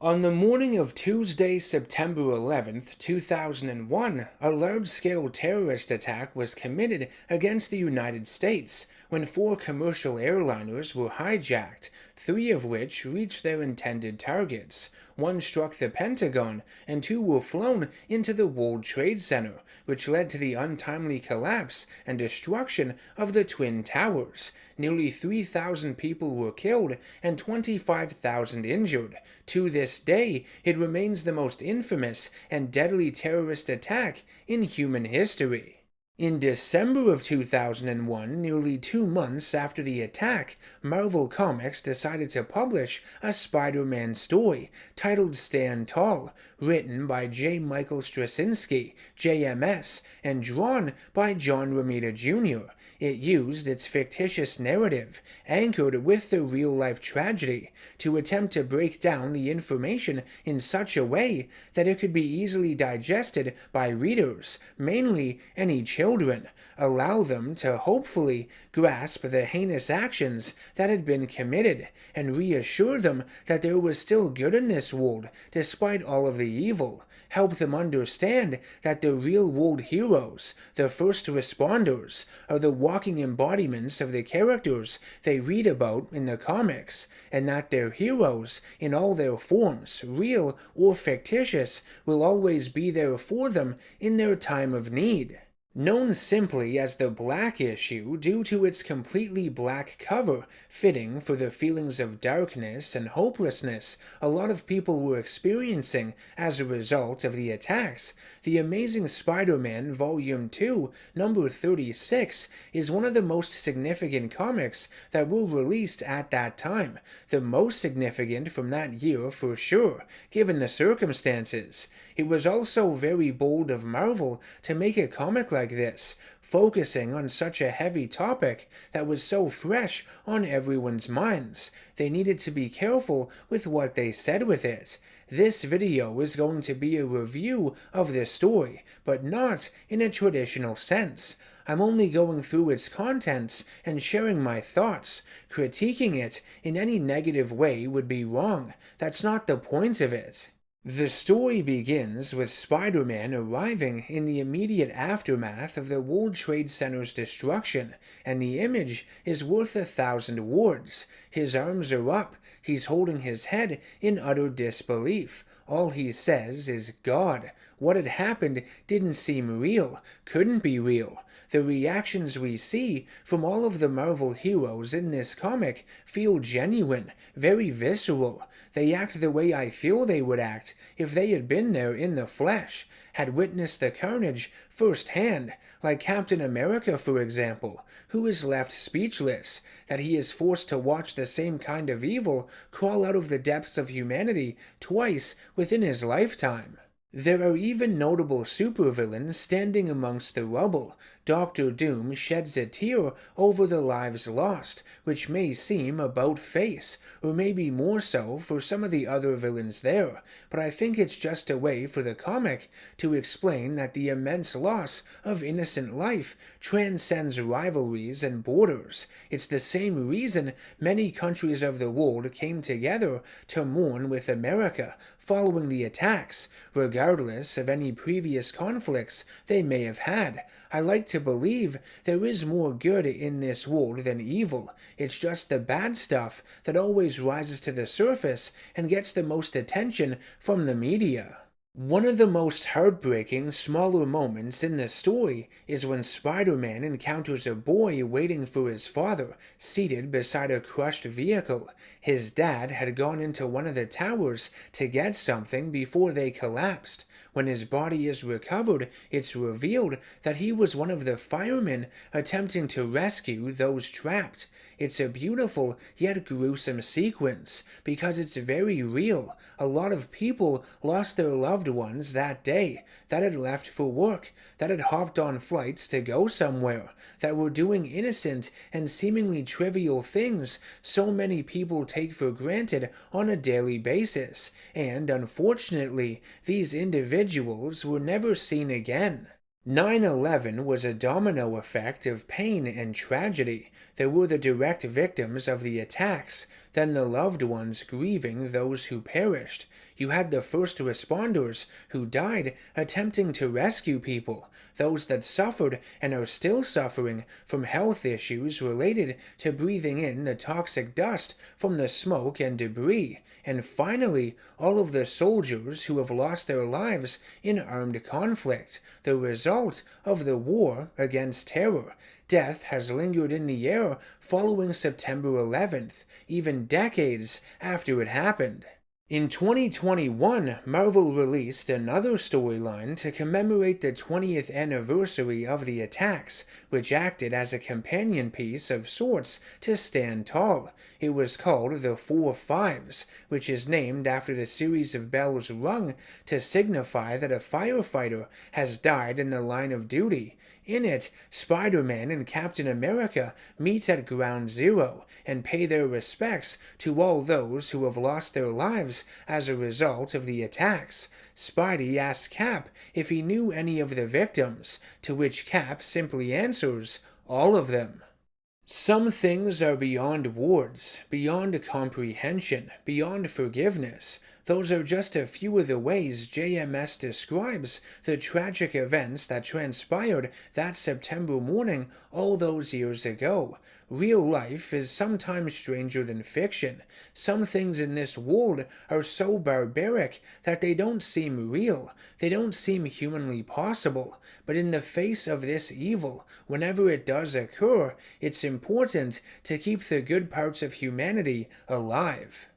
On the morning of Tuesday, September 11th, 2001, a large-scale terrorist attack was committed against the United States when four commercial airliners were hijacked, three of which reached their intended targets. One struck the Pentagon, and two were flown into the World Trade Center, which led to the untimely collapse and destruction of the Twin Towers. Nearly 3,000 people were killed and 25,000 injured. To this day, it remains the most infamous and deadly terrorist attack in human history. In December of 2001, nearly 2 months after the attack, Marvel Comics decided to publish a Spider-Man story titled Stand Tall, written by J. Michael Straczynski, JMS, and drawn by John Romita Jr. It used its fictitious narrative, anchored with the real-life tragedy, to attempt to break down the information in such a way that it could be easily digested by readers, mainly any children, allow them to hopefully grasp the heinous actions that had been committed, and reassure them that there was still good in this world despite all of the evil, help them understand that the real-world heroes, the first responders, are the walking embodiments of the characters they read about in the comics, and that their heroes, in all their forms, real or fictitious, will always be there for them in their time of need. Known simply as the Black Issue due to its completely black cover, fitting for the feelings of darkness and hopelessness a lot of people were experiencing as a result of the attacks, The Amazing Spider-Man Volume 2, number 36, is one of the most significant comics that were released at that time, the most significant from that year for sure, given the circumstances. It was also very bold of Marvel to make a comic like this, focusing on such a heavy topic that was so fresh on everyone's minds. They needed to be careful with what they said with it. This video is going to be a review of this story, but not in a traditional sense. I'm only going through its contents and sharing my thoughts. Critiquing it in any negative way would be wrong. That's not the point of it. The story begins with Spider-Man arriving in the immediate aftermath of the World Trade Center's destruction, and the image is worth 1,000 words. His arms are up, he's holding his head in utter disbelief. All he says is, God. What had happened didn't seem real, couldn't be real. The reactions we see from all of the Marvel heroes in this comic feel genuine, very visceral. They act the way I feel they would act if they had been there in the flesh, had witnessed the carnage firsthand, like Captain America, for example, who is left speechless, that he is forced to watch the same kind of evil crawl out of the depths of humanity twice within his lifetime. There are even notable supervillains standing amongst the rubble. Doctor Doom sheds a tear over the lives lost, which may seem about face, or maybe more so for some of the other villains there, but I think it's just a way for the comic to explain that the immense loss of innocent life transcends rivalries and borders. It's the same reason many countries of the world came together to mourn with America following the attacks, regardless of any previous conflicts they may have had. I like to believe there is more good in this world than evil. It's just the bad stuff that always rises to the surface and gets the most attention from the media. One of the most heartbreaking, smaller moments in the story is when Spider-Man encounters a boy waiting for his father, seated beside a crushed vehicle. His dad had gone into one of the towers to get something before they collapsed. When his body is recovered, it's revealed that he was one of the firemen attempting to rescue those trapped. It's a beautiful yet gruesome sequence because it's very real. A lot of people lost their loved ones that day, that had left for work, that had hopped on flights to go somewhere, that were doing innocent and seemingly trivial things so many people take for granted on a daily basis, and unfortunately, these individuals were never seen again. 9/11 was a domino effect of pain and tragedy. There were the direct victims of the attacks, then the loved ones grieving those who perished. You had the first responders who died attempting to rescue people, those that suffered and are still suffering from health issues related to breathing in the toxic dust from the smoke and debris, and finally, all of the soldiers who have lost their lives in armed conflict, the result of the war against terror. Death has lingered in the air following September 11th, even decades after it happened. In 2021, Marvel released another storyline to commemorate the 20th anniversary of the attacks, which acted as a companion piece of sorts to Stand Tall. It was called the 4 Fives, which is named after the series of bells rung to signify that a firefighter has died in the line of duty. In it, Spider-Man and Captain America meet at Ground Zero and pay their respects to all those who have lost their lives as a result of the attacks. Spidey asks Cap if he knew any of the victims, to which Cap simply answers, all of them. Some things are beyond words, beyond comprehension, beyond forgiveness. Those are just a few of the ways JMS describes the tragic events that transpired that September morning all those years ago. Real life is sometimes stranger than fiction. Some things in this world are so barbaric that they don't seem real. They don't seem humanly possible. But in the face of this evil, whenever it does occur, it's important to keep the good parts of humanity alive.